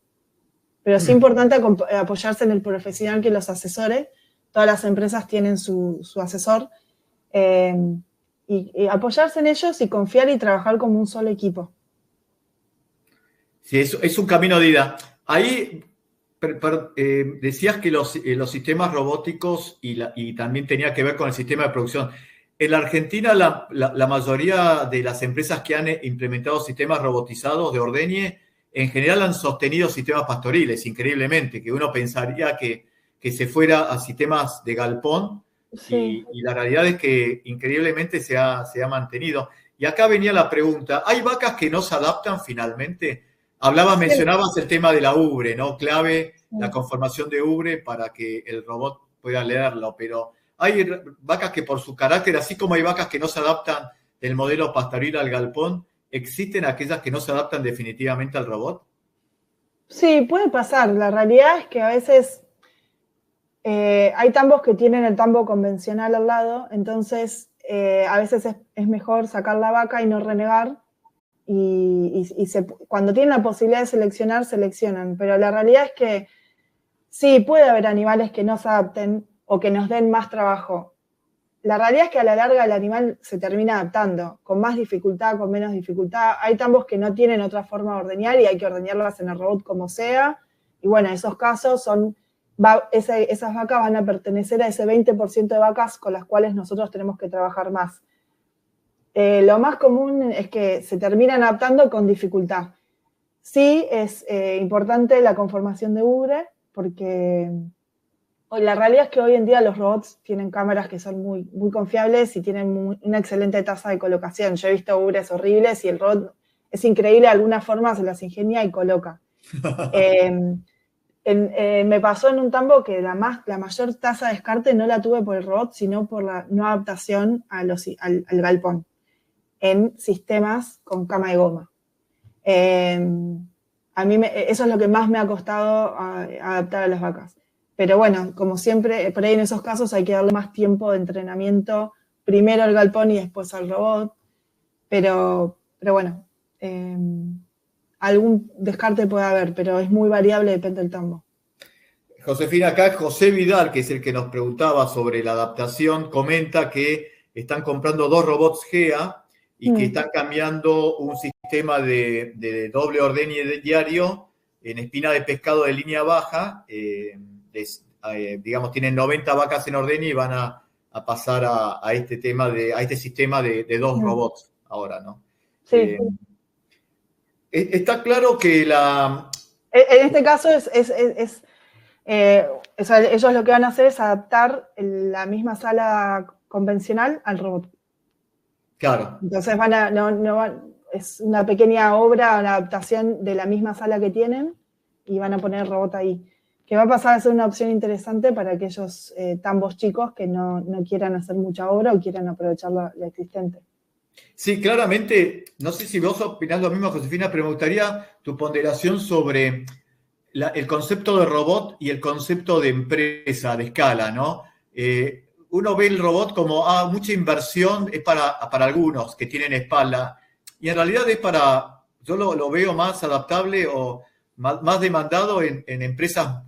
Pero es importante apoyarse en el profesional que los asesore. Todas las empresas tienen su asesor. Y apoyarse en ellos y confiar y trabajar como un solo equipo. Sí, es un camino de ida. Ahí decías que los sistemas robóticos y también tenía que ver con el sistema de producción. En la Argentina, la mayoría de las empresas que han implementado sistemas robotizados de ordeñe en general han sostenido sistemas pastoriles, increíblemente, que uno pensaría que se fuera a sistemas de galpón, sí. y la realidad es que increíblemente se ha mantenido. Y acá venía la pregunta, ¿hay vacas que no se adaptan finalmente? Mencionabas el tema de la ubre, ¿no? Clave, la conformación de ubre para que el robot pueda leerlo, pero hay vacas que por su carácter, así como hay vacas que no se adaptan del modelo pastoril al galpón, ¿existen aquellas que no se adaptan definitivamente al robot? Sí, puede pasar. La realidad es que a veces hay tambos que tienen el tambo convencional al lado, entonces a veces es mejor sacar la vaca y no renegar, y cuando tienen la posibilidad de seleccionar, seleccionan. Pero la realidad es que sí, puede haber animales que no se adapten o que nos den más trabajo. La realidad es que a la larga el animal se termina adaptando, con más dificultad, con menos dificultad. Hay tambos que no tienen otra forma de ordeñar y hay que ordeñarlas en el robot como sea. Y bueno, en esos casos esas vacas van a pertenecer a ese 20% de vacas con las cuales nosotros tenemos que trabajar más. Lo más común es que se terminan adaptando con dificultad. Sí, es importante la conformación de ubre, porque la realidad es que hoy en día los robots tienen cámaras que son muy, muy confiables y tienen una excelente tasa de colocación. Yo he visto ubres horribles y el robot es increíble, de alguna forma se las ingenia y coloca. Me pasó en un tambo que la mayor tasa de descarte no la tuve por el robot, sino por la no adaptación al galpón en sistemas con cama de goma. A mí eso es lo que más me ha costado adaptar a las vacas. Pero bueno, como siempre, por ahí en esos casos hay que darle más tiempo de entrenamiento, primero al galpón y después al robot. Pero bueno, algún descarte puede haber, pero es muy variable, depende del tambo. Josefina, acá José Vidal, que es el que nos preguntaba sobre la adaptación, comenta que están comprando 2 robots GEA y que están cambiando un sistema de doble ordeñe diario en espina de pescado de línea baja, digamos, tienen 90 vacas en ordeña y van a pasar a este sistema de 2 robots ahora, ¿no? Sí. Está claro que En este caso ellos lo que van a hacer es adaptar la misma sala convencional al robot. Claro. Entonces es una pequeña obra, una adaptación de la misma sala que tienen y van a poner el robot ahí. Que va a pasar a ser una opción interesante para aquellos tambos chicos que no quieran hacer mucha obra o quieran aprovechar la existente. Sí, claramente, no sé si vos opinás lo mismo, Josefina, pero me gustaría tu ponderación sobre el concepto de robot y el concepto de empresa, de escala, ¿no? Uno ve el robot como, mucha inversión, es para algunos que tienen espalda, y en realidad yo lo veo más adaptable o más demandado en empresas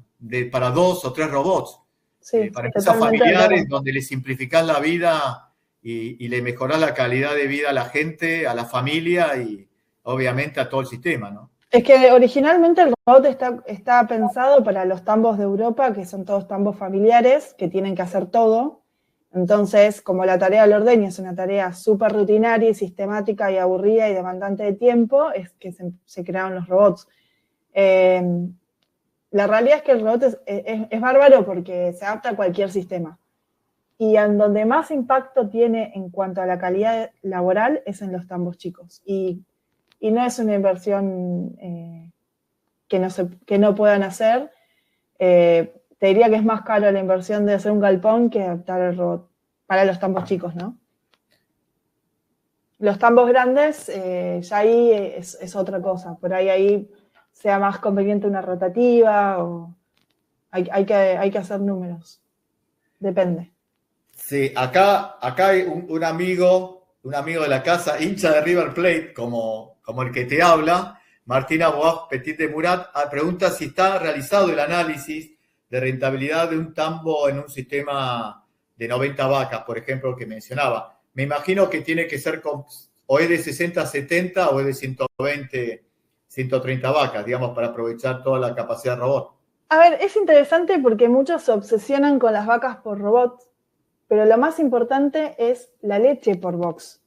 para 2 o 3 robots, Sí, para empresas familiares donde le simplificás la vida y le mejorás la calidad de vida a la gente, a la familia y obviamente a todo el sistema, ¿no? Es que originalmente el robot está pensado para los tambos de Europa, que son todos tambos familiares, que tienen que hacer todo. Entonces, como la tarea del ordeño es una tarea súper rutinaria y sistemática y aburrida y demandante de tiempo, es que se crearon los robots. La realidad es que el robot es bárbaro porque se adapta a cualquier sistema. Y en donde más impacto tiene en cuanto a la calidad laboral es en los tambos chicos. Y no es una inversión que no puedan hacer. Te diría que es más caro la inversión de hacer un galpón que adaptar el robot para los tambos chicos, ¿no? Los tambos grandes, ya ahí es otra cosa. Por ahí sea más conveniente una rotativa o hay que hacer números. Depende. Sí, acá hay un amigo de la casa, hincha de River Plate, como el que te habla, Martín Aboaz Petit de Murat, pregunta si está realizado el análisis de rentabilidad de un tambo en un sistema de 90 vacas, por ejemplo, que mencionaba. Me imagino que tiene que ser o es de 60 a 70 o es de 120, 130 vacas, digamos, para aprovechar toda la capacidad del robot. A ver, es interesante porque muchos se obsesionan con las vacas por robot, pero lo más importante es la leche por box.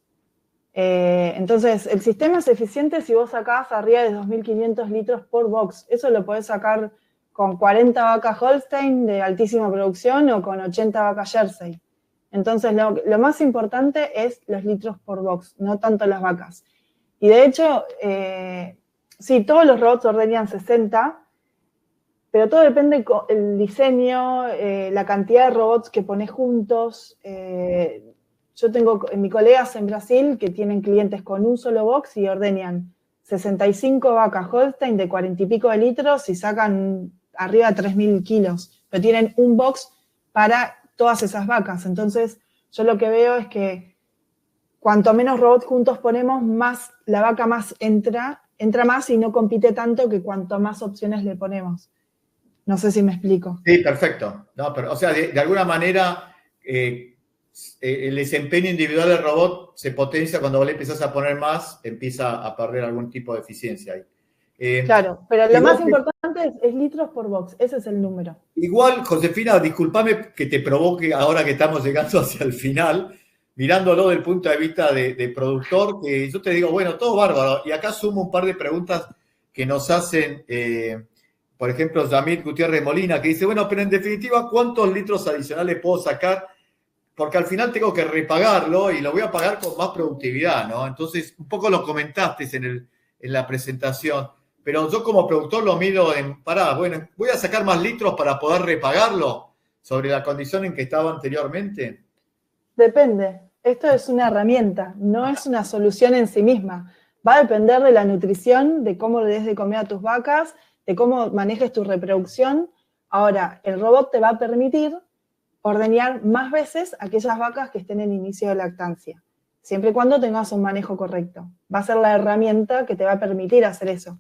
Entonces, el sistema es eficiente si vos sacás arriba de 2.500 litros por box. Eso lo podés sacar con 40 vacas Holstein de altísima producción o con 80 vacas Jersey. Entonces, lo más importante es los litros por box, no tanto las vacas. Y de hecho, sí, todos los robots ordeñan 60, pero todo depende del diseño, la cantidad de robots que pones juntos. Yo tengo en mis colegas en Brasil que tienen clientes con un solo box y ordeñan 65 vacas Holstein de 40 y pico de litros y sacan arriba de 3.000 kilos, pero tienen un box para todas esas vacas. Entonces, yo lo que veo es que cuanto menos robots juntos ponemos, más la vaca más entra más y no compite tanto que cuanto más opciones le ponemos. No sé si me explico. Sí, perfecto. No, pero, o sea, de alguna manera el desempeño individual del robot se potencia cuando vos le empezás a poner más, empieza a perder algún tipo de eficiencia ahí. Claro, pero lo más importante es litros por box, ese es el número. Igual, Josefina, discúlpame que te provoque ahora que estamos llegando hacia el final, mirándolo desde el punto de vista de productor, que yo te digo, bueno, todo bárbaro, y acá sumo un par de preguntas que nos hacen, por ejemplo, Yamil Gutiérrez Molina, que dice, bueno, pero en definitiva, ¿cuántos litros adicionales puedo sacar? Porque al final tengo que repagarlo y lo voy a pagar con más productividad, ¿no? Entonces, un poco lo comentaste en la presentación, pero yo como productor lo mido bueno, ¿voy a sacar más litros para poder repagarlo sobre la condición en que estaba anteriormente? Depende. Esto es una herramienta, no es una solución en sí misma. Va a depender de la nutrición, de cómo le des de comer a tus vacas, de cómo manejes tu reproducción. Ahora, el robot te va a permitir ordeñar más veces aquellas vacas que estén en inicio de lactancia, siempre y cuando tengas un manejo correcto. Va a ser la herramienta que te va a permitir hacer eso.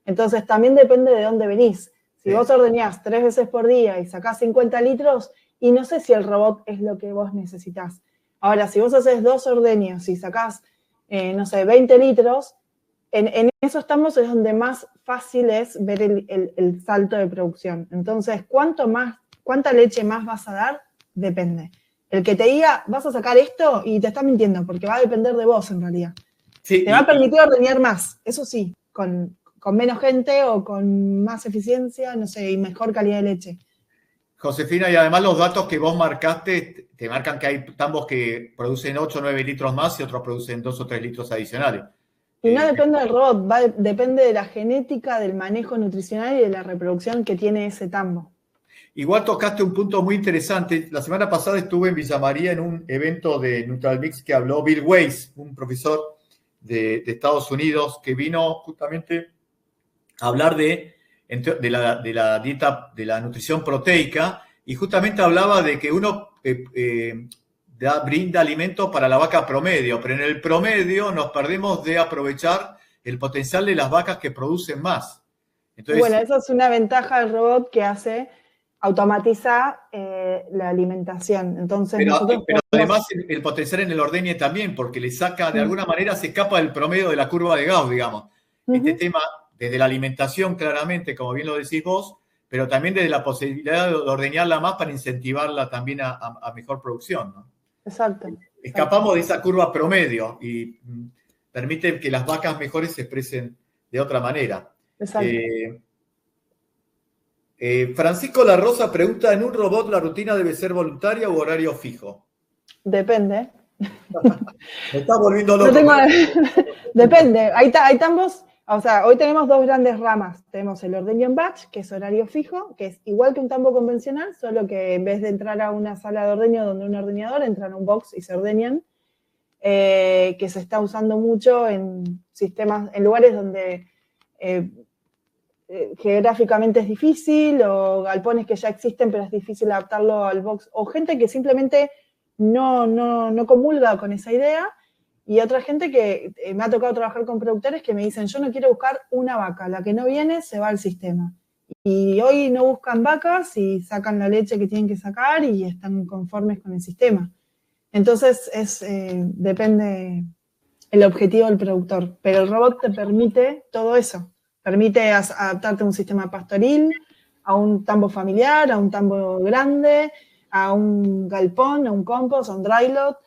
Entonces, también depende de dónde venís. Si vos ordeñás 3 veces por día y sacás 50 litros, y no sé si el robot es lo que vos necesitás. Ahora, si vos haces 2 ordeños y sacás, 20 litros, en esos tambos es donde más fácil es ver el salto de producción. Entonces, ¿cuánta leche más vas a dar? Depende. El que te diga, vas a sacar esto, y te está mintiendo, porque va a depender de vos en realidad. Sí, te va a permitir ordeñar más, eso sí, con menos gente o con más eficiencia, no sé, y mejor calidad de leche. Josefina, y además los datos que vos marcaste, te marcan que hay tambos que producen 8 o 9 litros más y otros producen 2 o 3 litros adicionales. Y no depende del robot, depende de la genética, del manejo nutricional y de la reproducción que tiene ese tambo. Igual tocaste un punto muy interesante. La semana pasada estuve en Villa María en un evento de NutralMix que habló Bill Weiss, un profesor de Estados Unidos, que vino justamente a hablar de la dieta, de la nutrición proteica, y justamente hablaba de que uno brinda alimento para la vaca promedio, pero en el promedio nos perdemos de aprovechar el potencial de las vacas que producen más. Entonces, bueno, eso es una ventaja del robot que automatiza la alimentación. Entonces, pero además el potencial en el ordeñe también, porque le saca, de alguna manera se escapa del promedio de la curva de Gauss, digamos. Este tema, desde la alimentación claramente, como bien lo decís vos, pero también desde la posibilidad de ordeñarla más para incentivarla también a mejor producción, ¿no? Exacto. Escapamos de esa curva promedio y permite que las vacas mejores se expresen de otra manera. Exacto. Francisco La Rosa pregunta, ¿en un robot la rutina debe ser voluntaria o horario fijo? Depende. Me está volviendo loco. Depende. Hay tambos, o sea, hoy tenemos dos grandes ramas. Tenemos el ordeño en batch, que es horario fijo, que es igual que un tambo convencional, solo que en vez de entrar a una sala de ordeño donde un ordeñador, entran a un box y se ordeñan, que se está usando mucho en sistemas, en lugares donde geográficamente es difícil, o galpones que ya existen pero es difícil adaptarlo al box, o gente que simplemente no comulga con esa idea, y otra gente que me ha tocado trabajar con productores que me dicen, yo no quiero buscar una vaca, la que no viene se va al sistema. Y hoy no buscan vacas y sacan la leche que tienen que sacar y están conformes con el sistema. Entonces depende el objetivo del productor, pero el robot te permite todo eso. Permite adaptarte a un sistema pastoril, a un tambo familiar, a un tambo grande, a un galpón, a un compost, a un dry lot,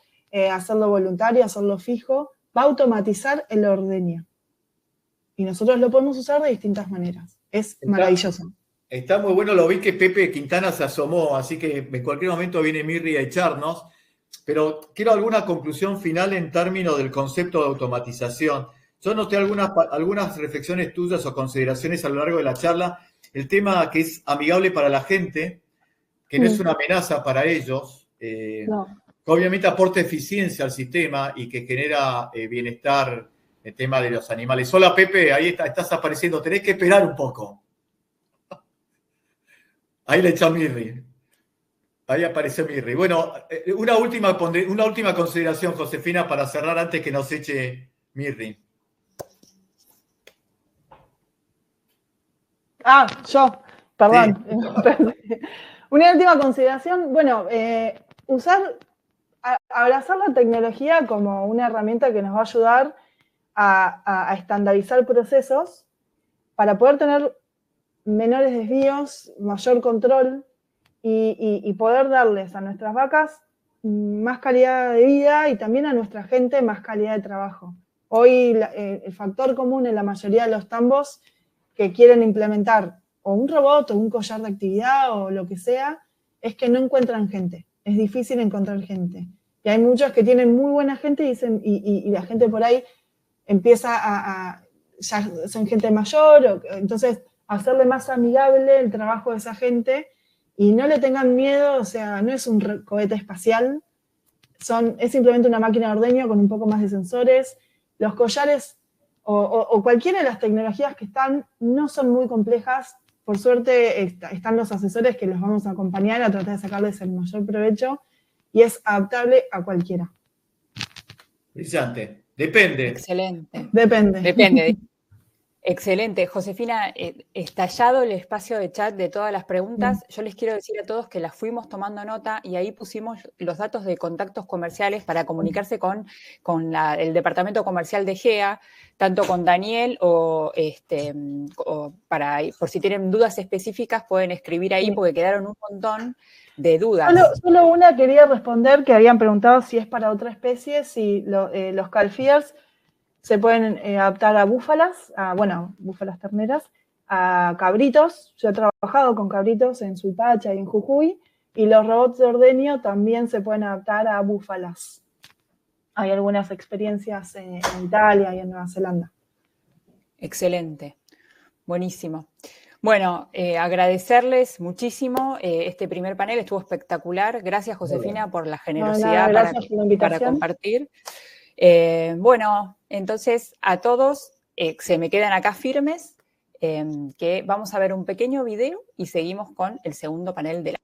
hacerlo voluntario, hacerlo fijo. Va a automatizar el ordeño. Y nosotros lo podemos usar de distintas maneras. Es maravilloso. Está muy bueno, lo vi que Pepe Quintana se asomó, así que en cualquier momento viene Mirri a echarnos. Pero quiero alguna conclusión final en términos del concepto de automatización. Yo noté algunas reflexiones tuyas o consideraciones a lo largo de la charla. El tema que es amigable para la gente, que no es una amenaza para ellos, que obviamente aporta eficiencia al sistema y que genera bienestar, el tema de los animales. Hola Pepe, ahí estás apareciendo, tenés que esperar un poco. Ahí le echó Mirri. Ahí apareció Mirri. Bueno, una última consideración, Josefina, para cerrar antes que nos eche Mirri. Yo, perdón. Sí. Una última consideración, bueno, abrazar la tecnología como una herramienta que nos va a ayudar a estandarizar procesos para poder tener menores desvíos, mayor control y poder darles a nuestras vacas más calidad de vida y también a nuestra gente más calidad de trabajo. Hoy el factor común en la mayoría de los tambos que quieren implementar o un robot o un collar de actividad o lo que sea, es que no encuentran gente. Es difícil encontrar gente. Y hay muchos que tienen muy buena gente y la gente por ahí empieza ya son gente mayor, entonces hacerle más amigable el trabajo de esa gente y no le tengan miedo, o sea, no es un cohete espacial, es simplemente una máquina de ordeño con un poco más de sensores. Los collares o cualquiera de las tecnologías que no son muy complejas. Por suerte están los asesores que los vamos a acompañar a tratar de sacarles el mayor provecho y es adaptable a cualquiera. Brillante. Depende. Excelente. Depende. Excelente. Josefina, estallado el espacio de chat de todas las preguntas. Yo les quiero decir a todos que las fuimos tomando nota y ahí pusimos los datos de contactos comerciales para comunicarse con el departamento comercial de GEA, tanto con Daniel o por si tienen dudas específicas pueden escribir ahí porque quedaron un montón de dudas. Solo una quería responder, que habían preguntado si es para otra especie, si los calfears se pueden adaptar a búfalas, búfalas terneras, a cabritos. Yo he trabajado con cabritos en Suipacha y en Jujuy, y los robots de ordeño también se pueden adaptar a búfalas. Hay algunas experiencias en Italia y en Nueva Zelanda. Excelente, buenísimo. Bueno, agradecerles muchísimo. Este primer panel estuvo espectacular. Gracias, Josefina, por la generosidad para compartir. Bueno, entonces a todos se me quedan acá firmes, que vamos a ver un pequeño video y seguimos con el segundo panel de la